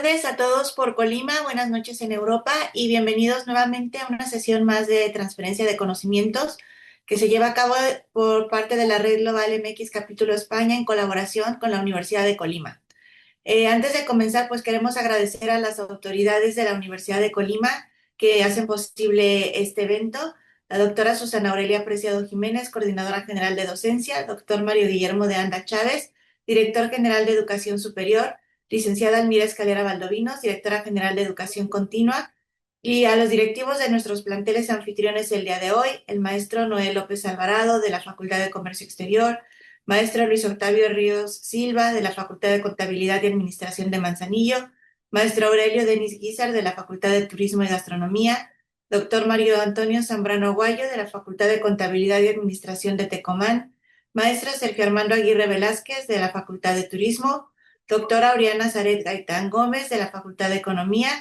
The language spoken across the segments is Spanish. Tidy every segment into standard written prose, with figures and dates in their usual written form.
tardes a todos por Colima, buenas noches en Europa y bienvenidos nuevamente a una sesión más de transferencia de conocimientos que se lleva a cabo por parte de la Red Global MX Capítulo España en colaboración con la Universidad de Colima. Antes de comenzar, pues queremos agradecer a las autoridades de la Universidad de Colima que hacen posible este evento. La doctora Susana Aurelia Preciado Jiménez, coordinadora general de docencia, doctor Mario Guillermo de Anda Chávez, director general de Educación Superior, licenciada Almira Escalera Valdovinos, directora general de Educación Continua, y a los directivos de nuestros planteles anfitriones el día de hoy, el maestro Noel López Alvarado de la Facultad de Comercio Exterior, maestro Luis Octavio Ríos Silva de la Facultad de Contabilidad y Administración de Manzanillo, maestro Aurelio Denis Guizar de la Facultad de Turismo y Gastronomía, doctor Mario Antonio Zambrano Aguayo de la Facultad de Contabilidad y Administración de Tecomán, maestro Sergio Armando Aguirre Velázquez de la Facultad de Turismo, doctora Oriana Zaret Gaitán Gómez de la Facultad de Economía,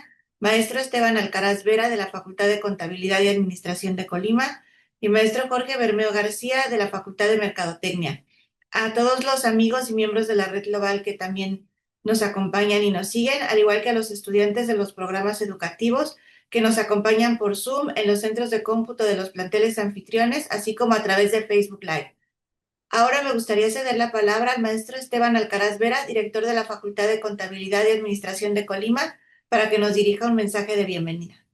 maestro Esteban Alcaraz Vera de la Facultad de Contabilidad y Administración de Colima y maestro Jorge Bermeo García de la Facultad de Mercadotecnia. A todos los amigos y miembros de la red global que también nos acompañan y nos siguen, al igual que a los estudiantes de los programas educativos que nos acompañan por Zoom en los centros de cómputo de los planteles anfitriones, así como a través de Facebook Live. Ahora me gustaría ceder la palabra al maestro Esteban Alcaraz Vera, director de la Facultad de Contabilidad y Administración de Colima, para que nos dirija un mensaje de bienvenida.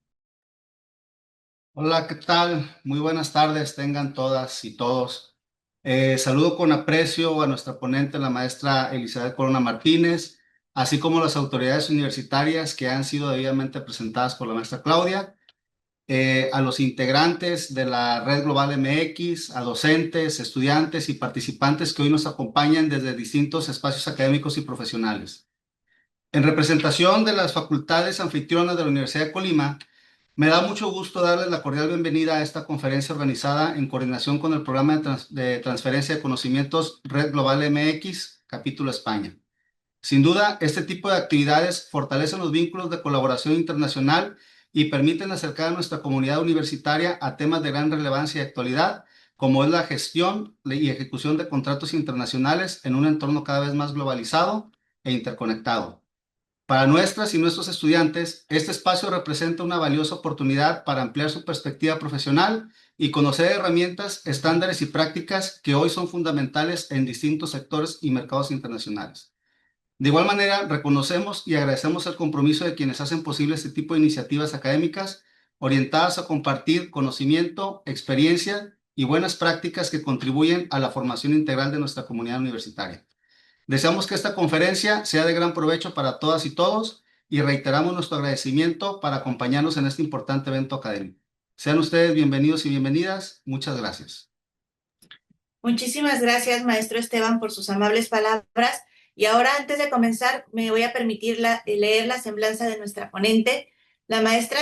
Hola, ¿qué tal? Muy buenas tardes, tengan todas y todos. Saludo con aprecio a nuestra ponente, la maestra Elizabeth Corona Martínez, así como las autoridades universitarias que han sido debidamente presentadas por la maestra Claudia, a los integrantes de la Red Global MX, a docentes, estudiantes y participantes que hoy nos acompañan desde distintos espacios académicos y profesionales. En representación de las facultades anfitrionas de la Universidad de Colima, me da mucho gusto darles la cordial bienvenida a esta conferencia organizada en coordinación con el programa de transferencia de conocimientos Red Global MX, Capítulo España. Sin duda, este tipo de actividades fortalecen los vínculos de colaboración internacional y permiten acercar a nuestra comunidad universitaria a temas de gran relevancia y actualidad, como es la gestión y ejecución de contratos internacionales en un entorno cada vez más globalizado e interconectado. Para nuestras y nuestros estudiantes, este espacio representa una valiosa oportunidad para ampliar su perspectiva profesional y conocer herramientas, estándares y prácticas que hoy son fundamentales en distintos sectores y mercados internacionales. De igual manera, reconocemos y agradecemos el compromiso de quienes hacen posible este tipo de iniciativas académicas orientadas a compartir conocimiento, experiencia y buenas prácticas que contribuyen a la formación integral de nuestra comunidad universitaria. Deseamos que esta conferencia sea de gran provecho para todas y todos y reiteramos nuestro agradecimiento para acompañarnos en este importante evento académico. Sean ustedes bienvenidos y bienvenidas. Muchas gracias. Muchísimas gracias, maestro Esteban, por sus amables palabras. Y ahora, antes de comenzar, me voy a permitir leer la semblanza de nuestra ponente. La maestra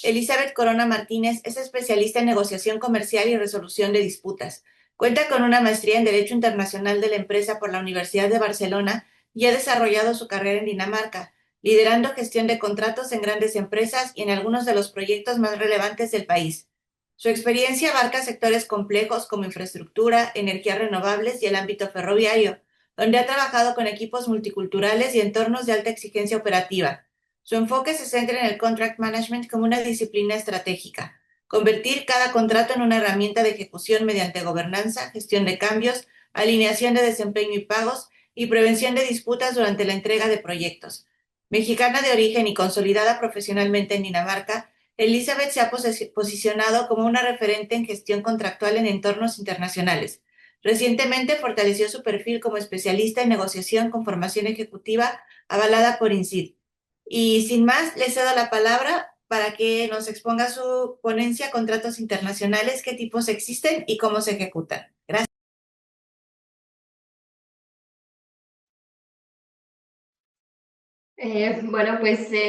Elizabeth Corona Martínez es especialista en negociación comercial y resolución de disputas. Cuenta con una maestría en Derecho Internacional de la Empresa por la Universidad de Barcelona y ha desarrollado su carrera en Dinamarca, liderando gestión de contratos en grandes empresas y en algunos de los proyectos más relevantes del país. Su experiencia abarca sectores complejos como infraestructura, energías renovables y el ámbito ferroviario, donde ha trabajado con equipos multiculturales y entornos de alta exigencia operativa. Su enfoque se centra en el contract management como una disciplina estratégica, convertir cada contrato en una herramienta de ejecución mediante gobernanza, gestión de cambios, alineación de desempeño y pagos y prevención de disputas durante la entrega de proyectos. Mexicana de origen y consolidada profesionalmente en Dinamarca, Elizabeth se ha posicionado como una referente en gestión contractual en entornos internacionales. Recientemente fortaleció su perfil como especialista en negociación con formación ejecutiva avalada por INSID. Y sin más, le cedo la palabra para que nos exponga su ponencia Contratos Internacionales, qué tipos existen y cómo se ejecutan. Gracias.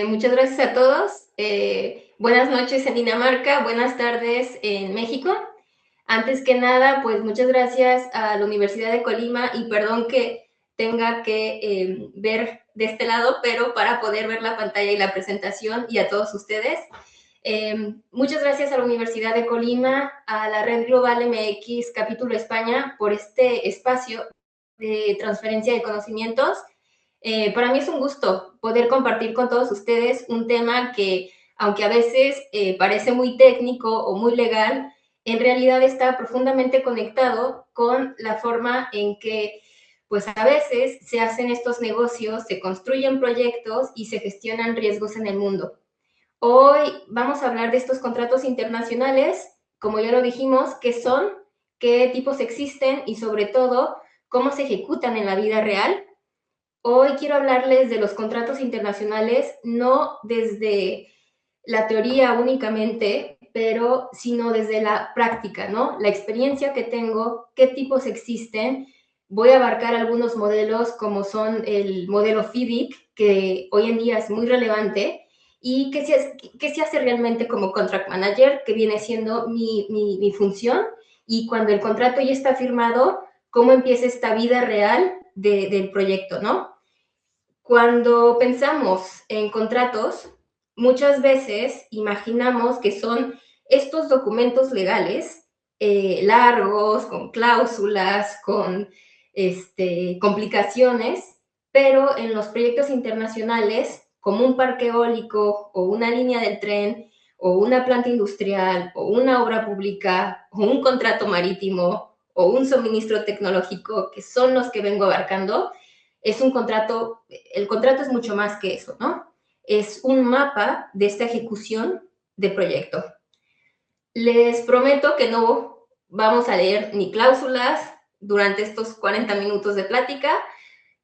Muchas gracias a todos. Buenas noches en Dinamarca, buenas tardes en México. Antes que nada, pues muchas gracias a la Universidad de Colima y perdón que tenga que ver de este lado, pero para poder ver la pantalla y la presentación y a todos ustedes. Muchas gracias a la Universidad de Colima, a la Red Global MX Capítulo España por este espacio de transferencia de conocimientos. Para mí es un gusto poder compartir con todos ustedes un tema que, aunque a veces parece muy técnico o muy legal, en realidad está profundamente conectado con la forma en que, pues a veces se hacen estos negocios, se construyen proyectos y se gestionan riesgos en el mundo. Hoy vamos a hablar de estos contratos internacionales, como ya lo dijimos, qué son, qué tipos existen y sobre todo cómo se ejecutan en la vida real. Hoy quiero hablarles de los contratos internacionales, no desde la teoría únicamente, pero sino desde la práctica, ¿no? La experiencia que tengo, qué tipos existen. Voy a abarcar algunos modelos como son el modelo FIDIC, que hoy en día es muy relevante, y qué se hace realmente como contract manager, que viene siendo mi función, y cuando el contrato ya está firmado, cómo empieza esta vida real del proyecto, ¿no? Cuando pensamos en contratos, muchas veces imaginamos que son estos documentos legales largos, con cláusulas, con complicaciones, pero en los proyectos internacionales, como un parque eólico o una línea del tren o una planta industrial o una obra pública o un contrato marítimo o un suministro tecnológico, que son los que vengo abarcando, es un contrato, el contrato es mucho más que eso, ¿no? Es un mapa de esta ejecución de proyecto. Les prometo que no vamos a leer ni cláusulas durante estos 40 minutos de plática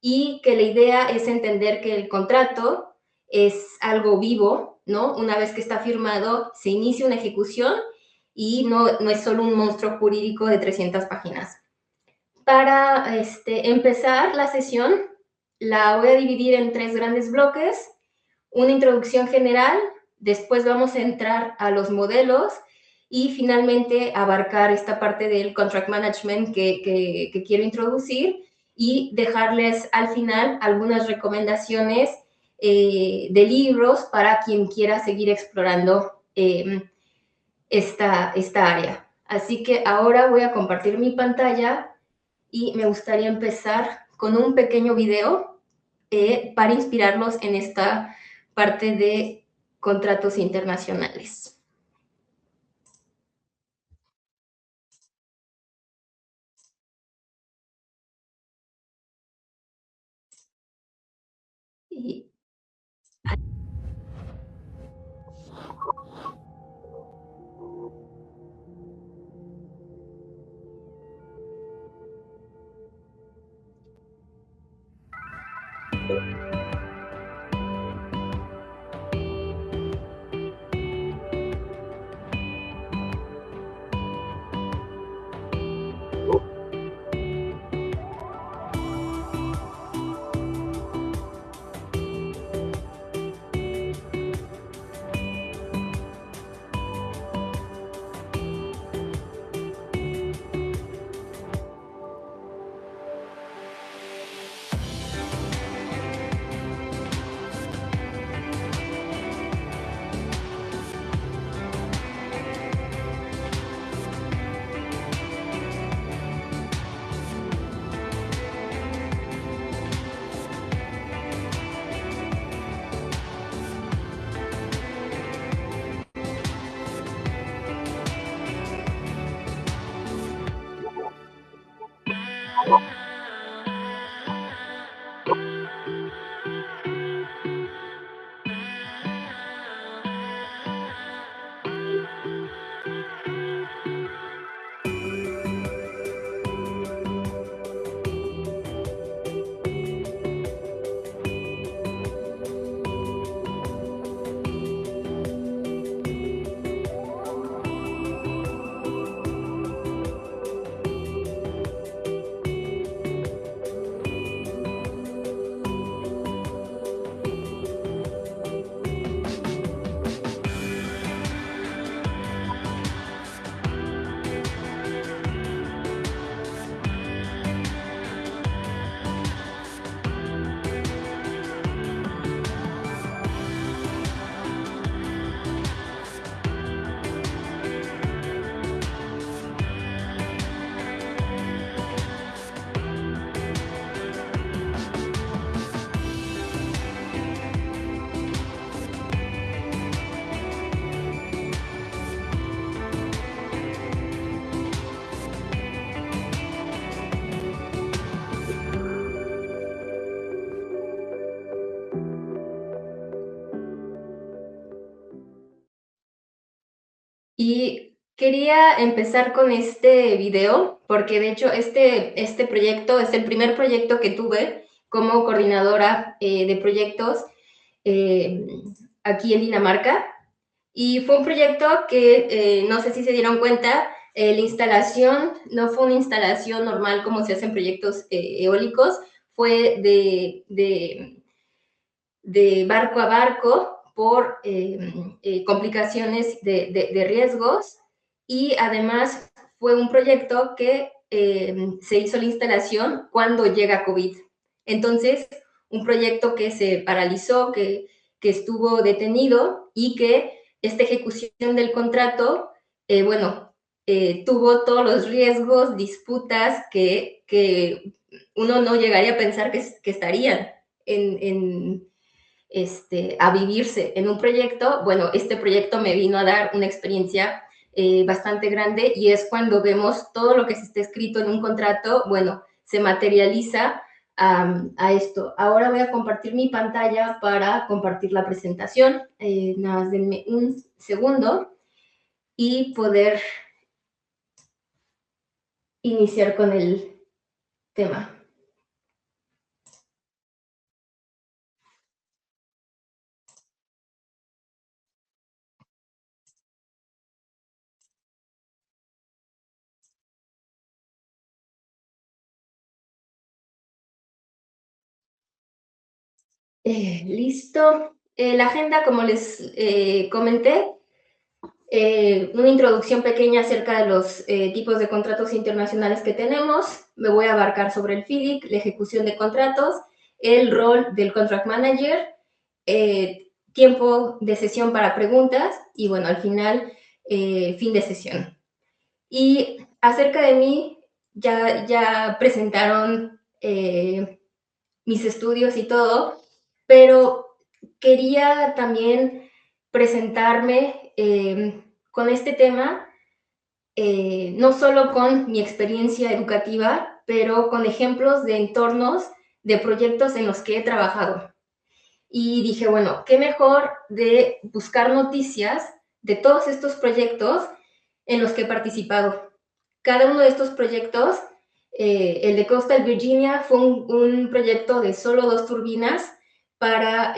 y que la idea es entender que el contrato es algo vivo, ¿no? Una vez que está firmado, se inicia una ejecución y no es solo un monstruo jurídico de 300 páginas. Para empezar la sesión, la voy a dividir en 3 grandes bloques, una introducción general, después vamos a entrar a los modelos y finalmente abarcar esta parte del contract management que quiero introducir y dejarles al final algunas recomendaciones de libros para quien quiera seguir explorando esta área. Así que ahora voy a compartir mi pantalla y me gustaría empezar con un pequeño video para inspirarlos en esta parte de contratos internacionales. Y Y quería empezar con este video porque de hecho este proyecto es el primer proyecto que tuve como coordinadora de proyectos eh, aquí en Dinamarca. Y fue un proyecto que no sé si se dieron cuenta, la instalación no fue una instalación normal como se hace en proyectos eólicos, fue de barco a barco por complicaciones de riesgos, y además fue un proyecto que se hizo la instalación cuando llega COVID. Entonces, un proyecto que se paralizó, que estuvo detenido y que esta ejecución del contrato, tuvo todos los riesgos, disputas que uno no llegaría a pensar que estarían en a vivirse en un proyecto. Bueno, este proyecto me vino a dar una experiencia bastante grande, y es cuando vemos todo lo que se está escrito en un contrato, bueno, se materializa a esto. Ahora voy a compartir mi pantalla para compartir la presentación. Nada más denme un segundo y poder iniciar con el tema. Listo. La agenda, como les comenté, una introducción pequeña acerca de los tipos de contratos internacionales que tenemos. Me voy a abarcar sobre el FIDIC, la ejecución de contratos, el rol del Contract Manager, tiempo de sesión para preguntas y, bueno, al final, fin de sesión. Y acerca de mí, ya presentaron mis estudios y todo, pero quería también presentarme con este tema, no solo con mi experiencia educativa, pero con ejemplos de entornos, de proyectos en los que he trabajado. Y dije, bueno, qué mejor de buscar noticias de todos estos proyectos en los que he participado. Cada uno de estos proyectos, el de Coastal Virginia fue un proyecto de solo 2 turbinas para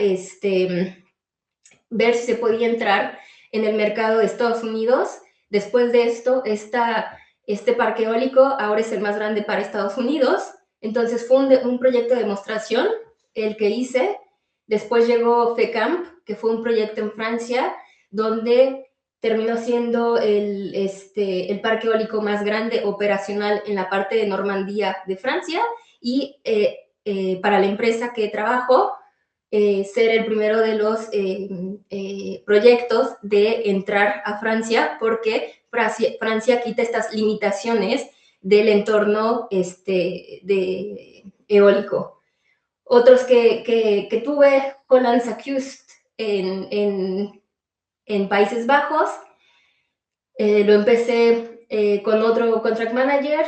ver si se podía entrar en el mercado de Estados Unidos. Después de esto, este parque eólico ahora es el más grande para Estados Unidos. Entonces fue un proyecto de demostración el que hice. Después llegó FECAMP, que fue un proyecto en Francia, donde terminó siendo el parque eólico más grande operacional en la parte de Normandía de Francia. Y para la empresa que trabajo, ser el primero de los proyectos de entrar a Francia, porque Francia quita estas limitaciones del entorno eólico. Otros que tuve, Hollandse Kust en Países Bajos. Lo empecé con otro contract manager.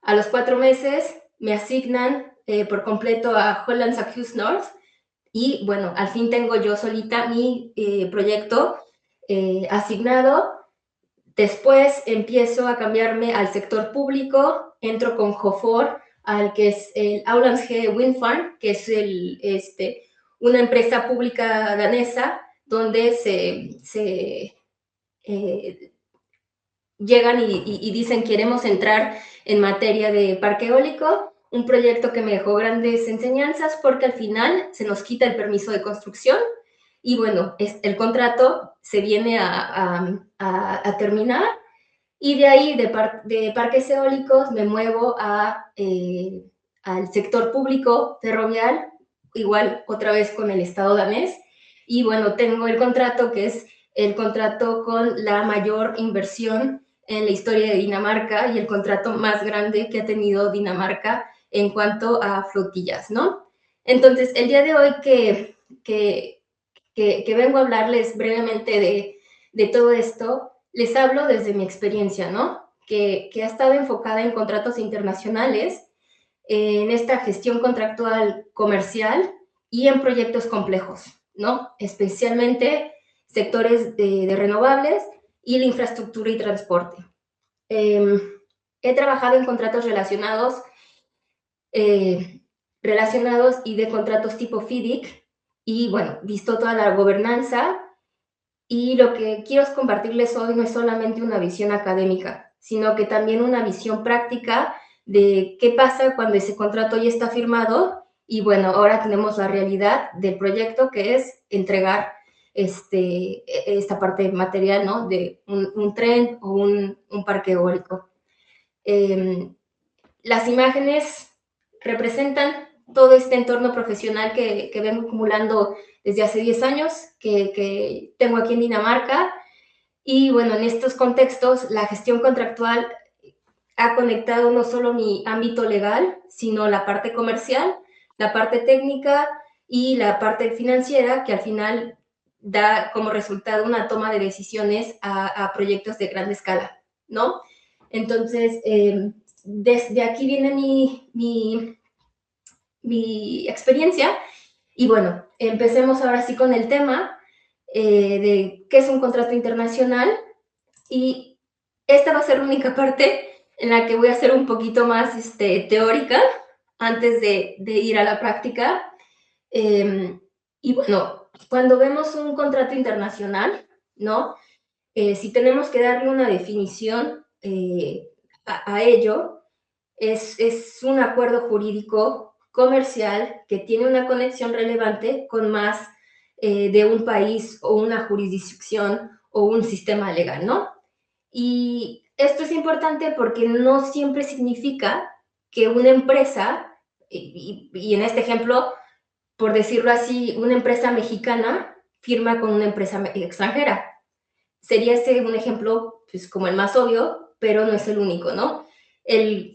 A los 4 meses me asignan por completo a Hollandse Kust North. Y bueno, al fin tengo yo solita mi proyecto asignado. Después empiezo a cambiarme al sector público, entro con Jofor, al que es el Aulandsge Wind Farm, que es una empresa pública danesa donde llegan y dicen queremos entrar en materia de parque eólico. Un proyecto que me dejó grandes enseñanzas porque al final se nos quita el permiso de construcción y, bueno, el contrato se viene a terminar, y de ahí de parques eólicos me muevo al sector público ferroviario, igual otra vez con el Estado danés, y, bueno, tengo el contrato que es el contrato con la mayor inversión en la historia de Dinamarca y el contrato más grande que ha tenido Dinamarca en cuanto a flotillas, ¿no? Entonces, el día de hoy que vengo a hablarles brevemente de todo esto, les hablo desde mi experiencia, ¿no? Que ha estado enfocada en contratos internacionales, en esta gestión contractual comercial y en proyectos complejos, ¿no? Especialmente sectores de renovables, y la infraestructura y transporte. He trabajado en contratos relacionados y de contratos tipo FIDIC, y bueno, visto toda la gobernanza, y lo que quiero compartirles hoy no es solamente una visión académica, sino que también una visión práctica de qué pasa cuando ese contrato ya está firmado, y bueno, ahora tenemos la realidad del proyecto, que es entregar esta parte material, ¿no? De un tren o un parque eólico. Las imágenes representan todo este entorno profesional que vengo acumulando desde hace 10 años, que tengo aquí en Dinamarca. Y bueno, en estos contextos, la gestión contractual ha conectado no solo mi ámbito legal, sino la parte comercial, la parte técnica y la parte financiera, que al final da como resultado una toma de decisiones a proyectos de gran escala, ¿no? Entonces, desde aquí viene mi experiencia. Y bueno, empecemos ahora sí con el tema de qué es un contrato internacional. Y esta va a ser la única parte en la que voy a ser un poquito más teórica antes de ir a la práctica. Y bueno, cuando vemos un contrato internacional, ¿no? Si tenemos que darle una definición a ello, es un acuerdo jurídico comercial que tiene una conexión relevante con más de un país o una jurisdicción o un sistema legal, ¿no? Y esto es importante porque no siempre significa que una empresa, y en este ejemplo, por decirlo así, una empresa mexicana firma con una empresa extranjera. Sería un ejemplo pues, como el más obvio, pero no es el único, ¿no?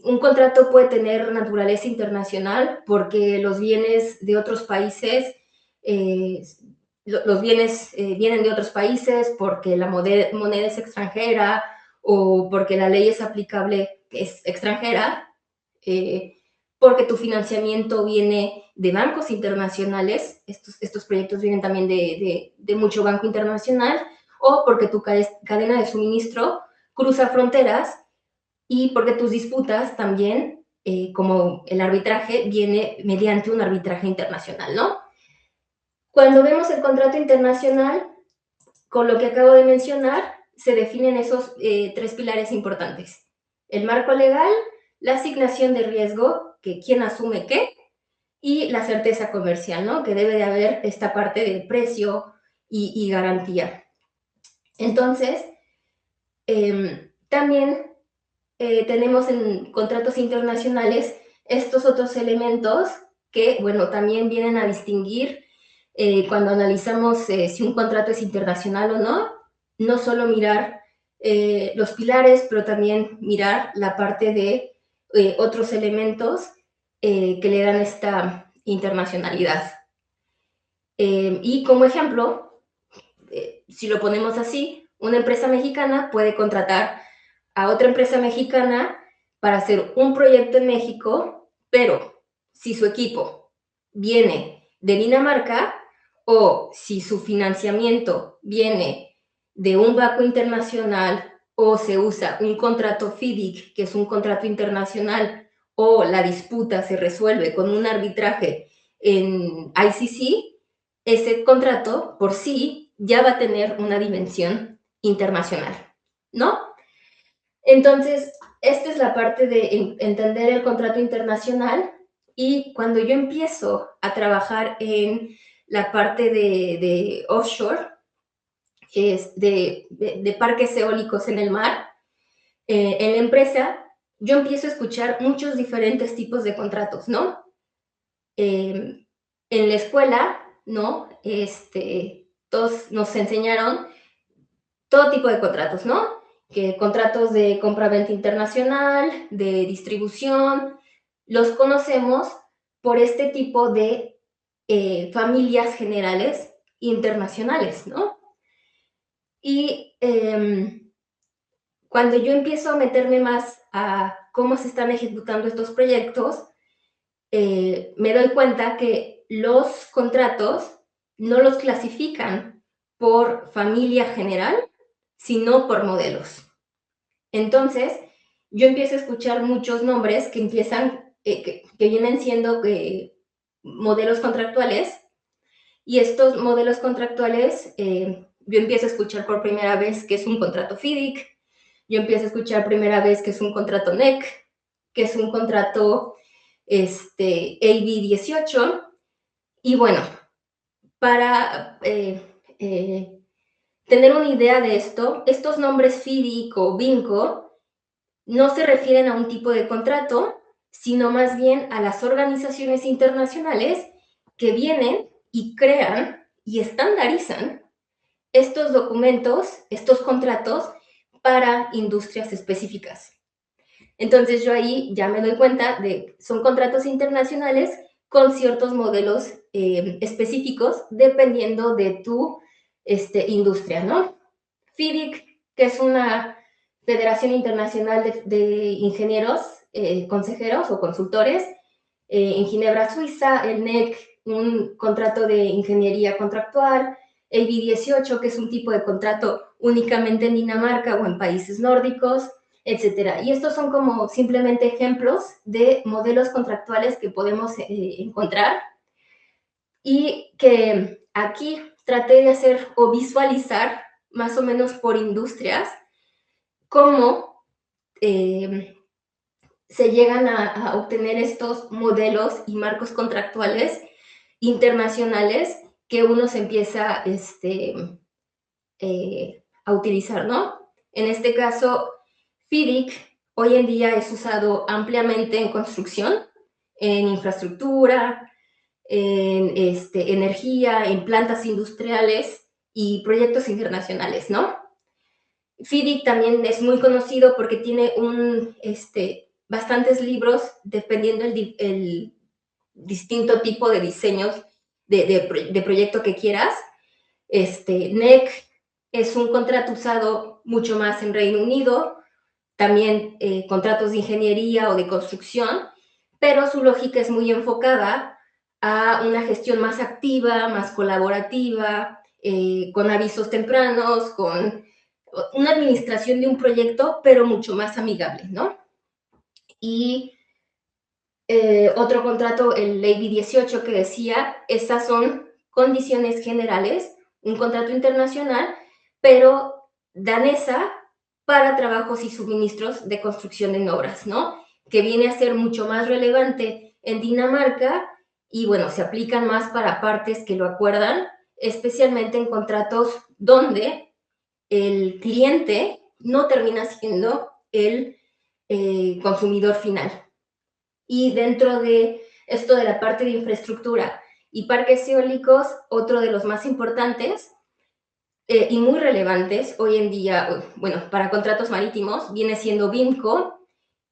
Un contrato puede tener naturaleza internacional porque los bienes de otros países, los bienes vienen de otros países porque la moneda es extranjera o porque la ley es aplicable, es extranjera, porque tu financiamiento viene de bancos internacionales, estos proyectos vienen también de mucho banco internacional, o porque tu cadena de suministro cruza fronteras y porque tus disputas también, como el arbitraje, viene mediante un arbitraje internacional, ¿no? Cuando vemos el contrato internacional, con lo que acabo de mencionar, se definen esos tres pilares importantes. El marco legal, la asignación de riesgo, que quién asume qué, y la certeza comercial, ¿no? Que debe de haber esta parte de precio y garantía. Entonces, también tenemos en contratos internacionales estos otros elementos que, bueno, también vienen a distinguir cuando analizamos si un contrato es internacional o no, no solo mirar los pilares, pero también mirar la parte de otros elementos que le dan esta internacionalidad. Y como ejemplo, si lo ponemos así, una empresa mexicana puede contratar a otra empresa mexicana para hacer un proyecto en México, pero si su equipo viene de Dinamarca o si su financiamiento viene de un banco internacional o se usa un contrato FIDIC, que es un contrato internacional, o la disputa se resuelve con un arbitraje en ICC, ese contrato por sí ya va a tener una dimensión internacional, ¿no? Entonces, esta es la parte de entender el contrato internacional, y cuando yo empiezo a trabajar en la parte de offshore, de parques eólicos en el mar, en la empresa, yo empiezo a escuchar muchos diferentes tipos de contratos, ¿no? En la escuela, ¿no? Todos nos enseñaron todo tipo de contratos, ¿no? Que contratos de compra-venta internacional, de distribución, los conocemos por este tipo de familias generales internacionales, ¿no? Y cuando yo empiezo a meterme más a cómo se están ejecutando estos proyectos, me doy cuenta que los contratos no los clasifican por familia general, sino por modelos. Entonces, yo empiezo a escuchar muchos nombres que empiezan, que vienen siendo modelos contractuales, y estos modelos contractuales, yo empiezo a escuchar por primera vez que es un contrato FIDIC, yo empiezo a escuchar primera vez que es un contrato NEC, que es un contrato AB 18, y bueno, para tener una idea de esto, estos nombres FIDIC o BINCO no se refieren a un tipo de contrato, sino más bien a las organizaciones internacionales que vienen y crean y estandarizan estos documentos, estos contratos para industrias específicas. Entonces yo ahí ya me doy cuenta de son contratos internacionales con ciertos modelos específicos dependiendo de tu industria, ¿no? FIDIC, que es una Federación Internacional de Ingenieros, consejeros o consultores, en Ginebra, Suiza, el NEC, un contrato de ingeniería contractual, AB 18, que es un tipo de contrato únicamente en Dinamarca o en países nórdicos, etcétera. Y estos son como simplemente ejemplos de modelos contractuales que podemos encontrar y que aquí traté de hacer o visualizar más o menos por industrias cómo se llegan a obtener estos modelos y marcos contractuales internacionales que uno se empieza a utilizar, ¿no? En este caso, FIDIC hoy en día es usado ampliamente en construcción, en infraestructura, en energía, en plantas industriales y proyectos internacionales, ¿no? FIDIC también es muy conocido porque tiene bastantes libros dependiendo el distinto tipo de diseños de proyecto que quieras. NEC es un contrato usado mucho más en Reino Unido, también contratos de ingeniería o de construcción, pero su lógica es muy enfocada a una gestión más activa, más colaborativa, con avisos tempranos, con una administración de un proyecto, pero mucho más amigable, ¿no? Y otro contrato, el AB 18 que decía, esas son condiciones generales, un contrato internacional, pero danesa para trabajos y suministros de construcción en obras, ¿no? Que viene a ser mucho más relevante en Dinamarca y, bueno, se aplican más para partes que lo acuerdan, especialmente en contratos donde el cliente no termina siendo el consumidor final. Y dentro de esto de la parte de infraestructura y parques eólicos, otro de los más importantes y muy relevantes hoy en día, bueno, para contratos marítimos, viene siendo BIMCO,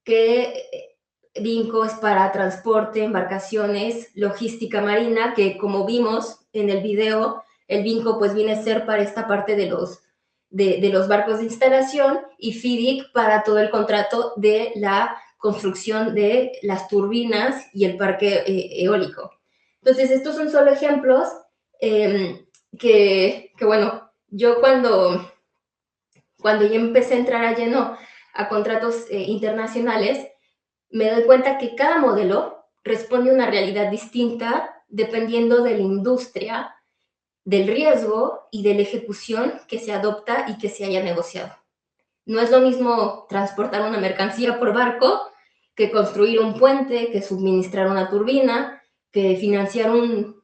que BIMCO es para transporte, embarcaciones, logística marina, que como vimos en el video, el BIMCO pues viene a ser para esta parte de los barcos de instalación y FIDIC para todo el contrato de la construcción de las turbinas y el parque eólico. Entonces, estos son solo ejemplos bueno, yo cuando yo empecé a entrar a lleno a contratos internacionales, me doy cuenta que cada modelo responde a una realidad distinta dependiendo de la industria, del riesgo y de la ejecución que se adopta y que se haya negociado. No es lo mismo transportar una mercancía por barco que construir un puente, que suministrar una turbina, que financiar un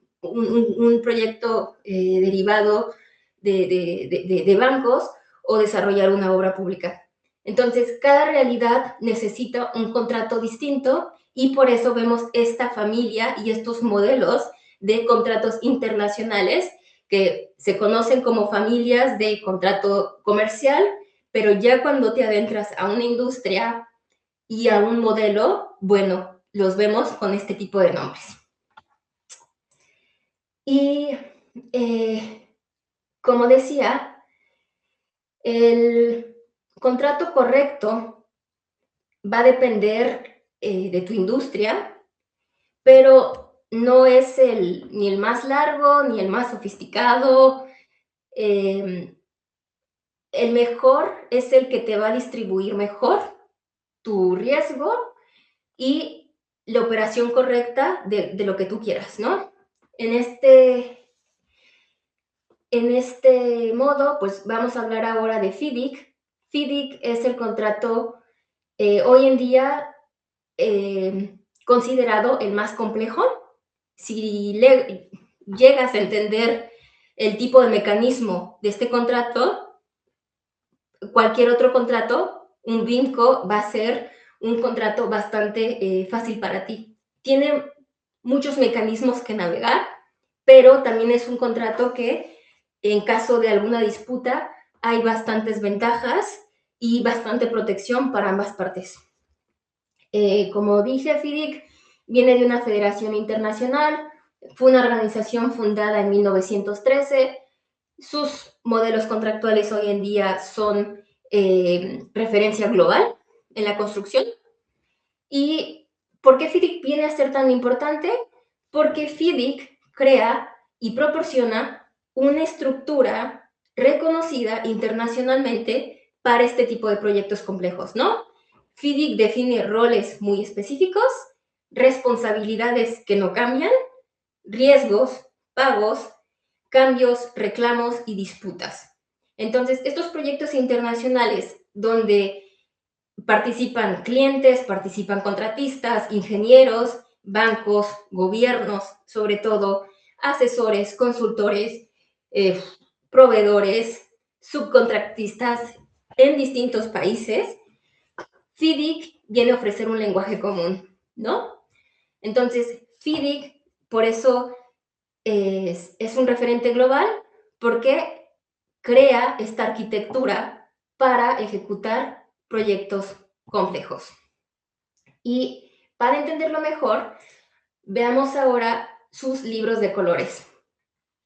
proyecto derivado de bancos o desarrollar una obra pública. Entonces, cada realidad necesita un contrato distinto y por eso vemos esta familia y estos modelos de contratos internacionales que se conocen como familias de contrato comercial, pero ya cuando te adentras a una industria y a un modelo, bueno, los vemos con este tipo de nombres. Y como decía, el contrato correcto va a depender de tu industria, pero no es ni el más largo ni el más sofisticado. el mejor es el que te va a distribuir mejor tu riesgo y la operación correcta de lo que tú quieras, ¿no? En este modo, pues vamos a hablar ahora de FIDIC. FIDIC es el contrato hoy en día considerado el más complejo. Si llegas a entender el tipo de mecanismo de este contrato, cualquier otro contrato, un BINCO va a ser un contrato bastante fácil para ti. Tiene muchos mecanismos que navegar, pero también es un contrato que en caso de alguna disputa hay bastantes ventajas y bastante protección para ambas partes. Como dije, FIDIC viene de una federación internacional, fue una organización fundada en 1913, sus modelos contractuales hoy en día son referencia global en la construcción. ¿Y por qué FIDIC viene a ser tan importante? Porque FIDIC crea y proporciona una estructura reconocida internacionalmente para este tipo de proyectos complejos, ¿no? FIDIC define roles muy específicos, responsabilidades que no cambian, riesgos, pagos, cambios, reclamos y disputas. Entonces, estos proyectos internacionales donde participan clientes, participan contratistas, ingenieros, bancos, gobiernos, sobre todo asesores, consultores, proveedores, subcontratistas en distintos países. FIDIC viene a ofrecer un lenguaje común, ¿no? Entonces, FIDIC, por eso es un referente global, porque crea esta arquitectura para ejecutar proyectos complejos. Y para entenderlo mejor, veamos ahora sus libros de colores.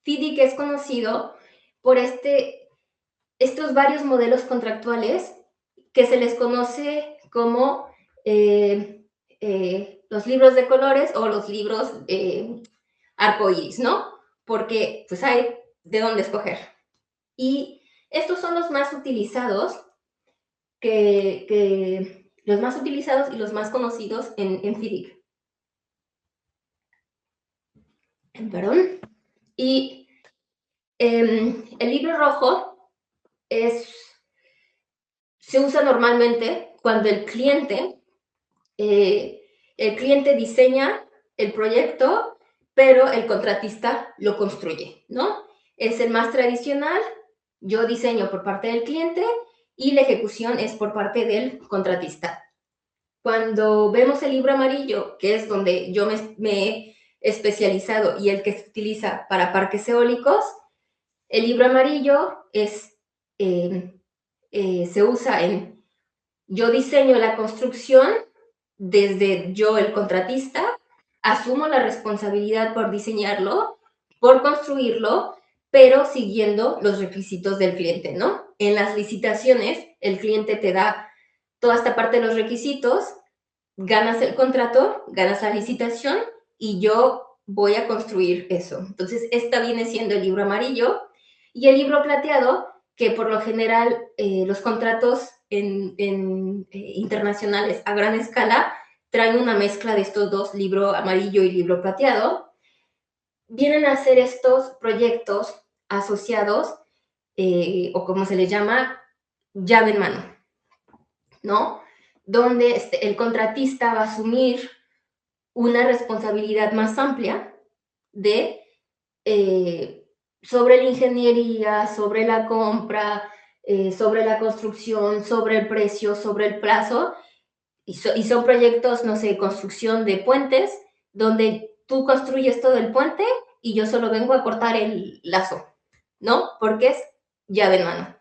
FIDIC es conocido por estos varios modelos contractuales que se les conoce como los libros de colores o los libros arcoíris, ¿no? Porque pues hay de dónde escoger. Y estos son los más utilizados, los más utilizados y los más conocidos en FIDIC. Perdón. Y el libro rojo se usa normalmente cuando el cliente diseña el proyecto, pero el contratista lo construye, ¿no? Es el más tradicional. Yo diseño por parte del cliente y la ejecución es por parte del contratista. Cuando vemos el libro amarillo, que es donde yo me he especializado y el que se utiliza para parques eólicos, el libro amarillo se usa en yo diseño la construcción desde yo, el contratista, asumo la responsabilidad por diseñarlo, por construirlo, pero siguiendo los requisitos del cliente, ¿no? En las licitaciones, el cliente te da toda esta parte de los requisitos, ganas el contrato, ganas la licitación y yo voy a construir eso. Entonces, esta viene siendo el libro amarillo y el libro plateado, que por lo general los contratos internacionales a gran escala traen una mezcla de estos dos, libro amarillo y libro plateado. Vienen a ser estos proyectos asociados, o como se les llama, llave en mano, ¿no? Donde el contratista va a asumir una responsabilidad más amplia sobre la ingeniería, sobre la compra, sobre la construcción, sobre el precio, sobre el plazo, y son proyectos, no sé, construcción de puentes, donde tú construyes todo el puente y yo solo vengo a cortar el lazo, ¿no? Porque es llave en mano.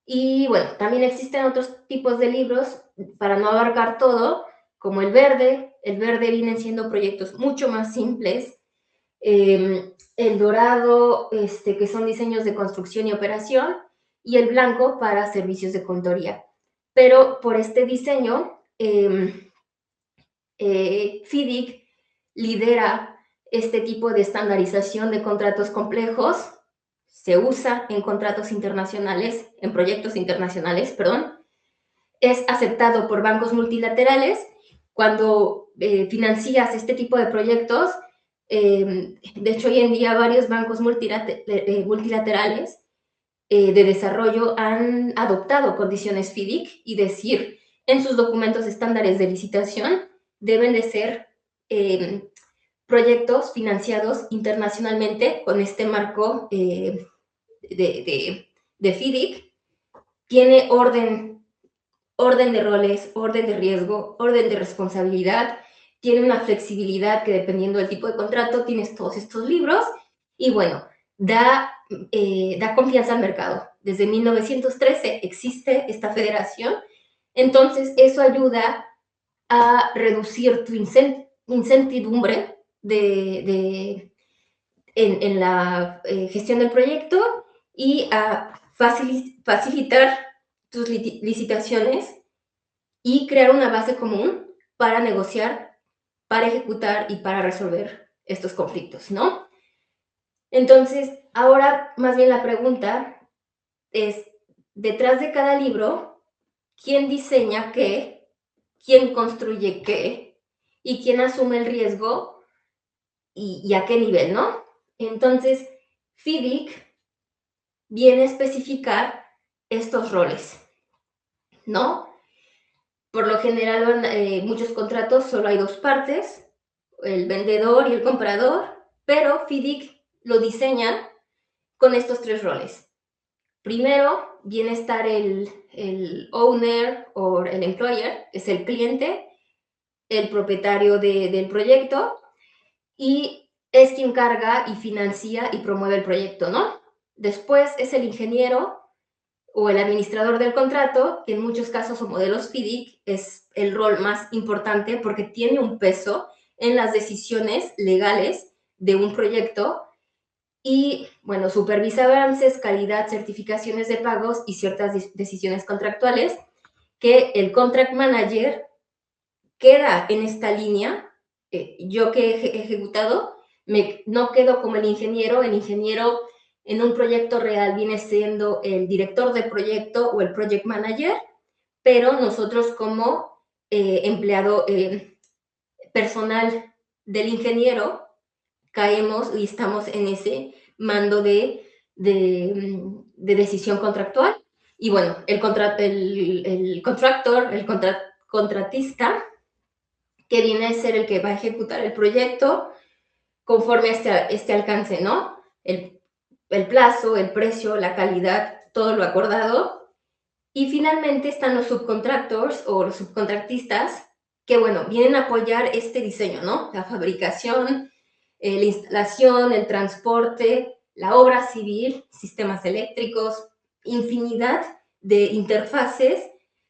Y bueno, también existen otros tipos de libros para no abarcar todo, como el verde. El verde vienen siendo proyectos mucho más simples. El dorado, que son diseños de construcción y operación, y el blanco para servicios de contoría. Pero por este diseño, FIDIC lidera este tipo de estandarización de contratos complejos se usa en contratos internacionales, en proyectos internacionales, perdón, es aceptado por bancos multilaterales. Cuando financias este tipo de proyectos, de hecho hoy en día varios bancos multilaterales de desarrollo han adoptado condiciones FIDIC y decir en sus documentos estándares de licitación deben de ser proyectos financiados internacionalmente con este marco de FIDIC. Tiene orden de roles, orden de riesgo, orden de responsabilidad, tiene una flexibilidad que dependiendo del tipo de contrato tienes todos estos libros y bueno, da confianza al mercado. Desde 1913 existe esta federación, entonces eso ayuda a reducir tu incertidumbre en la gestión del proyecto y a facilitar tus licitaciones y crear una base común para negociar, para ejecutar y para resolver estos conflictos, ¿no? Entonces, ahora más bien la pregunta es, detrás de cada libro, ¿quién diseña qué? ¿Quién construye qué? ¿Y quién asume el riesgo? ¿Y a qué nivel, no? Entonces, FIDIC viene a especificar estos roles, ¿no? Por lo general, muchos contratos solo hay dos partes, el vendedor y el comprador, pero FIDIC lo diseña con estos tres roles. Primero viene a estar el owner o el employer, es el cliente, el propietario del proyecto, y es quien carga y financia y promueve el proyecto, ¿no? Después es el ingeniero o el administrador del contrato, que en muchos casos o modelos FIDIC es el rol más importante porque tiene un peso en las decisiones legales de un proyecto y, bueno, supervisa avances, calidad, certificaciones de pagos y ciertas decisiones contractuales que el contract manager queda en esta línea. Yo que he ejecutado, no quedo como el ingeniero en un proyecto real viene siendo el director del proyecto o el project manager, pero nosotros como empleado personal del ingeniero caemos y estamos en ese mando de decisión contractual. Y bueno, el contractor, el contratista, que viene a ser el que va a ejecutar el proyecto conforme a este alcance, ¿no? El plazo, el precio, la calidad, todo lo acordado. Y finalmente están los subcontractors o los subcontratistas que, bueno, vienen a apoyar este diseño, ¿no? La fabricación, la instalación, el transporte, la obra civil, sistemas eléctricos, infinidad de interfaces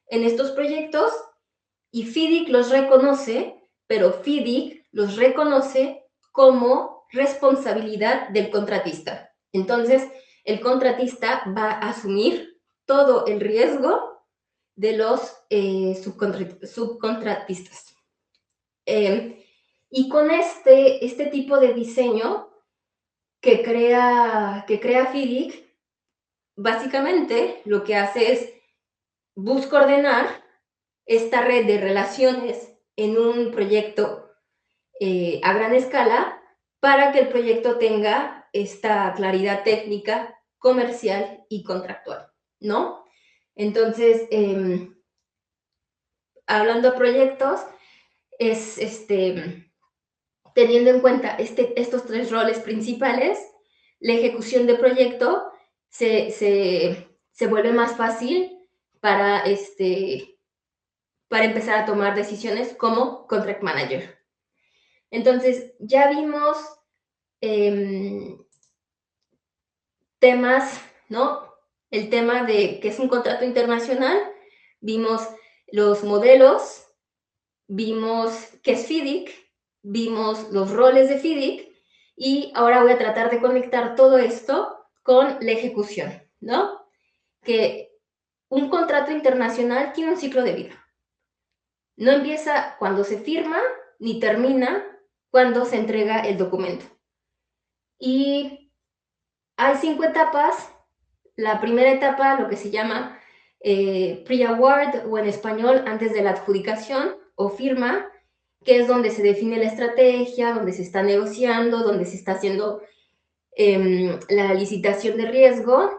en estos proyectos y FIDIC los reconoce, pero FIDIC los reconoce como responsabilidad del contratista. Entonces, el contratista va a asumir todo el riesgo de los subcontratistas. Y con este tipo de diseño que crea FIDIC, básicamente lo que hace es busca ordenar esta red de relaciones en un proyecto a gran escala para que el proyecto tenga esta claridad técnica, comercial y contractual, ¿no? Entonces, hablando de proyectos, es teniendo en cuenta estos tres roles principales, la ejecución de proyecto se vuelve más fácil para empezar a tomar decisiones como contract manager. Entonces, ya vimos temas, ¿no? El tema de que es un contrato internacional, vimos los modelos, vimos qué es FIDIC, vimos los roles de FIDIC y ahora voy a tratar de conectar todo esto con la ejecución, ¿no? Que un contrato internacional tiene un ciclo de vida. No empieza cuando se firma ni termina cuando se entrega el documento. Y Hay 5 etapas. La primera etapa, lo que se llama pre-award o en español antes de la adjudicación o firma, que es donde se define la estrategia, donde se está negociando, donde se está haciendo la licitación de riesgo.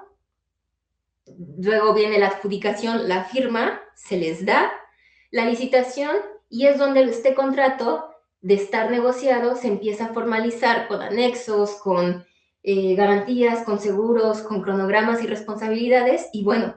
Luego viene la adjudicación, la firma, se les da la licitación y es donde este contrato de estar negociado se empieza a formalizar con anexos, con garantías, con seguros, con cronogramas y responsabilidades y bueno,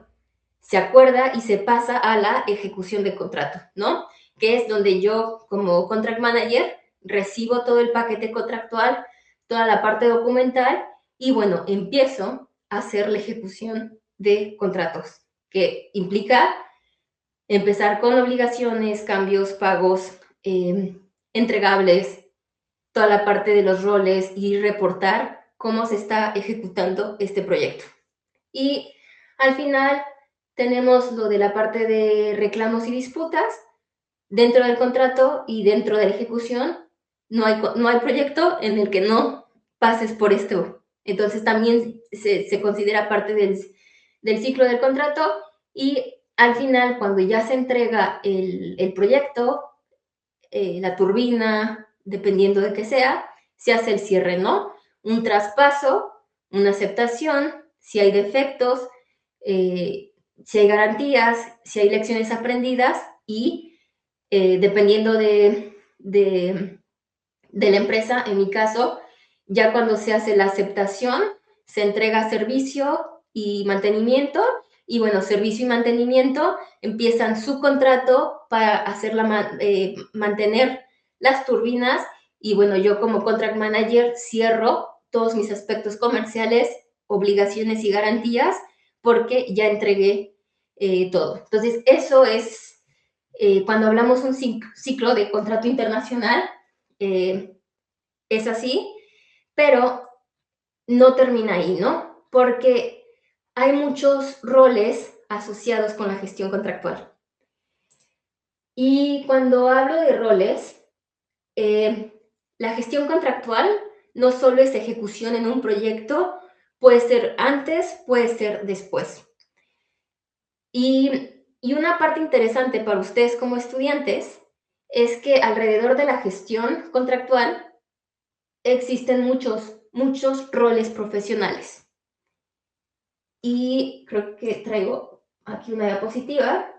se acuerda y se pasa a la ejecución de contrato, ¿no? Que es donde yo como contract manager recibo todo el paquete contractual, toda la parte documental y bueno, empiezo a hacer la ejecución de contratos, que implica empezar con obligaciones, cambios, pagos, entregables, toda la parte de los roles y reportar cómo se está ejecutando este proyecto. Y al final tenemos lo de la parte de reclamos y disputas. Dentro del contrato y dentro de la ejecución no hay proyecto en el que no pases por esto. Entonces también se considera parte del ciclo del contrato y al final, cuando ya se entrega el proyecto, la turbina, dependiendo de qué sea, se hace el cierre, ¿no? Un traspaso, una aceptación, si hay defectos, si hay garantías, si hay lecciones aprendidas y dependiendo de la empresa, en mi caso, ya cuando se hace la aceptación, se entrega servicio y mantenimiento y bueno, servicio y mantenimiento empiezan su contrato para mantener las turbinas y bueno, yo como contract manager cierro todos mis aspectos comerciales, obligaciones y garantías porque ya entregué todo. Entonces, eso es cuando hablamos un ciclo de contrato internacional, es así, pero no termina ahí, ¿no? Porque hay muchos roles asociados con la gestión contractual. Y cuando hablo de roles, la gestión contractual no solo es ejecución en un proyecto, puede ser antes, puede ser después. Y una parte interesante para ustedes como estudiantes es que alrededor de la gestión contractual existen muchos roles profesionales. Y creo que traigo aquí una diapositiva.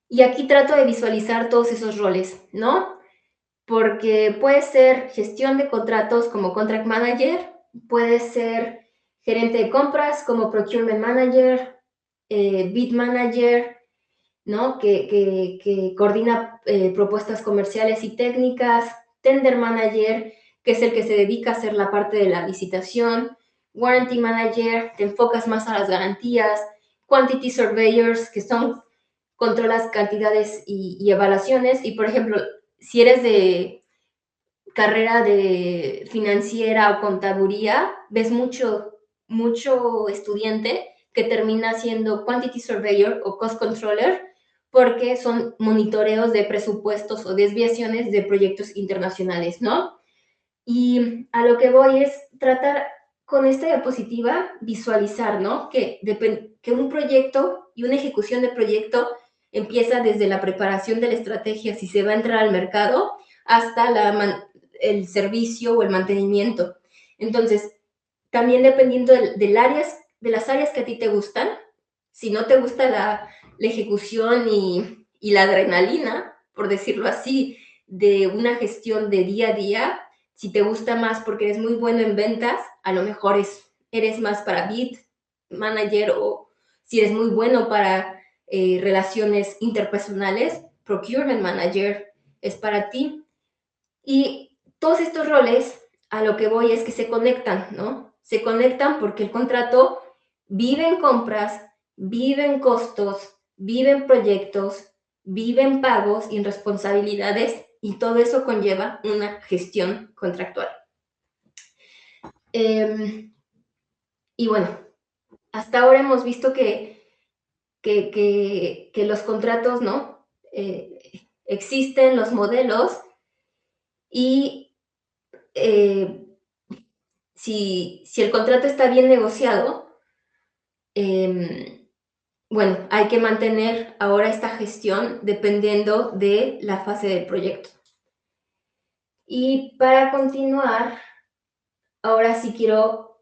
Y aquí trato de visualizar todos esos roles, ¿no? Porque puede ser gestión de contratos como contract manager, puede ser gerente de compras como procurement manager, bid manager, ¿no? Que coordina propuestas comerciales y técnicas, tender manager, que es el que se dedica a hacer la parte de la licitación, warranty manager, te enfocas más a las garantías, quantity surveyors, que son controlas cantidades y evaluaciones, y por ejemplo, si eres de carrera de financiera o contaduría, ves mucho estudiante que termina siendo quantity surveyor o cost controller porque son monitoreos de presupuestos o desviaciones de proyectos internacionales, ¿no? Y a lo que voy es tratar con esta diapositiva visualizar, ¿no? Que un proyecto y una ejecución de proyecto empieza desde la preparación de la estrategia, si se va a entrar al mercado, hasta el servicio o el mantenimiento. Entonces, también dependiendo de las áreas que a ti te gustan, si no te gusta la ejecución y la adrenalina, por decirlo así, de una gestión de día a día, si te gusta más porque eres muy bueno en ventas, a lo mejor eres más para bid manager o si eres muy bueno para relaciones interpersonales, procurement manager es para ti. Y todos estos roles, a lo que voy es que se conectan, ¿no? Se conectan porque el contrato vive en compras, vive en costos, vive en proyectos, vive en pagos y en responsabilidades y todo eso conlleva una gestión contractual. Y bueno, hasta ahora hemos visto que los contratos, ¿no? Existen los modelos y si el contrato está bien negociado, bueno, hay que mantener ahora esta gestión dependiendo de la fase del proyecto. Y para continuar, ahora sí quiero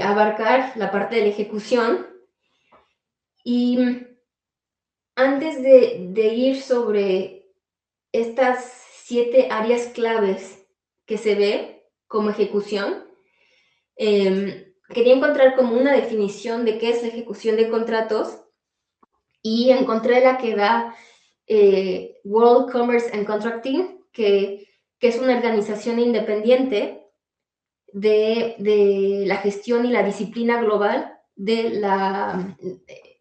abarcar la parte de la ejecución. Y antes de ir sobre estas 7 áreas claves que se ve como ejecución, quería encontrar como una definición de qué es la ejecución de contratos y encontré la que da World Commerce and Contracting, que es una organización independiente de la gestión y la disciplina global de la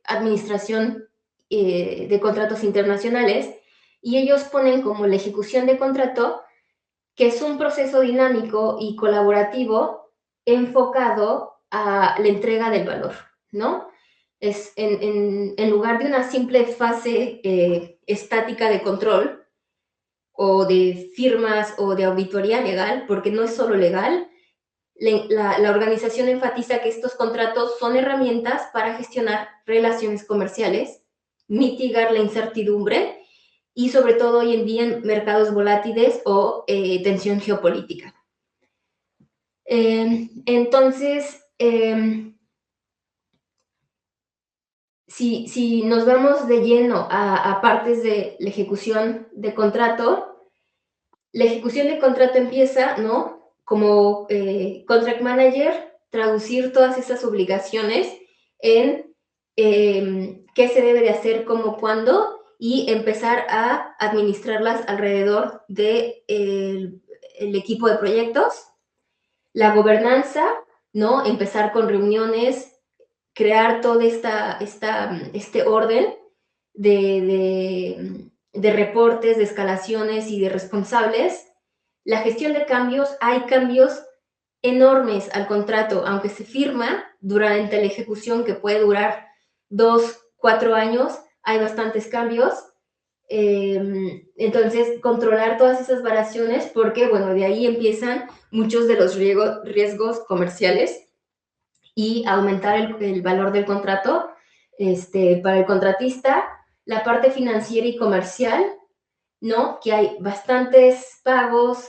administración de contratos internacionales, y ellos ponen como la ejecución de contrato, que es un proceso dinámico y colaborativo enfocado a la entrega del valor, ¿no? Es en lugar de una simple fase estática de control o de firmas o de auditoría legal, porque no es solo legal, la organización enfatiza que estos contratos son herramientas para gestionar relaciones comerciales, mitigar la incertidumbre y sobre todo hoy en día en mercados volátiles o tensión geopolítica. Entonces, si nos vamos de lleno a partes de la ejecución de contrato, la ejecución de contrato empieza, ¿no? Como contract manager, traducir todas esas obligaciones en qué se debe de hacer, cómo, cuándo, y empezar a administrarlas alrededor del el equipo de proyectos. La gobernanza, ¿no? Empezar con reuniones, crear todo este orden de reportes, de escalaciones y de responsables. La gestión de cambios, hay cambios enormes al contrato, aunque se firma durante la ejecución, que puede durar 2, 4 años, hay bastantes cambios. Entonces, controlar todas esas variaciones, porque, bueno, de ahí empiezan muchos de los riesgos comerciales y aumentar el valor del contrato para el contratista. La parte financiera y comercial, ¿no? Que hay bastantes pagos,